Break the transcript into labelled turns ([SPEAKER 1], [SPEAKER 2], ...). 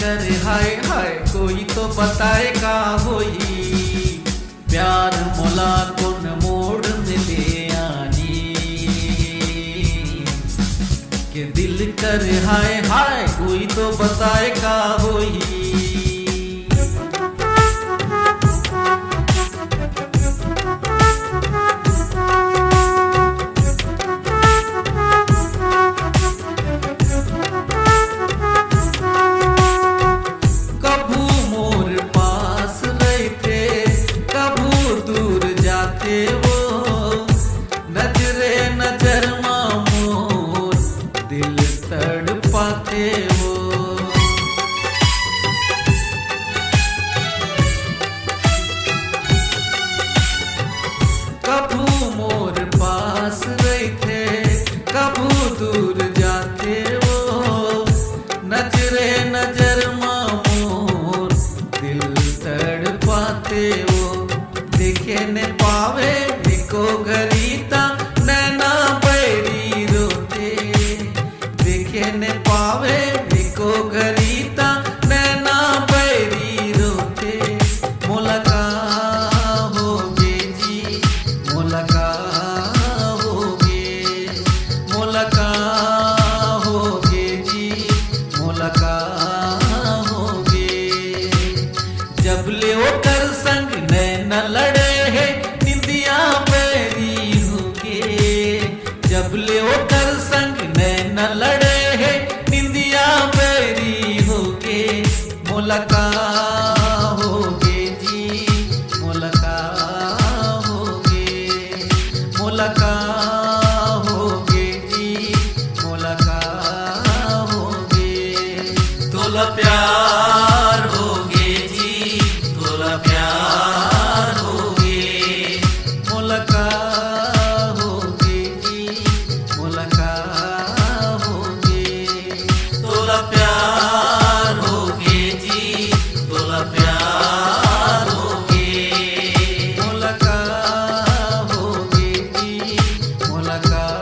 [SPEAKER 1] करे हाय हाय कोई तो बताए का होई प्यार मोला कौन मोड़ में ले आनी के दिल करे हाय हाय कोई तो बताए का होई। वो नजरे नजर मोर दिल तड़पाते वो कभू मोर पास रहते कभू दूर जाते वो नजरे नजर मोर दिल तड़पाते वो देखे ने पावे निको गरीता नैना बैरी रोते देखे ने पावे निको गरीता नैना बैरी रोते मुलका होगे जी मुलका होगे मुलका होगे जी मुलका होगे जब ले वो कर संग नैना लड़े जब ले वो कर संग नैना लड़े है निंदिया बेरी होके मुलका होगे जी मुलका होगे मुलका होगे जी मुलका होगे तोला प्यार होगे जी तोला प्यार होगे मुलका
[SPEAKER 2] मुलाकात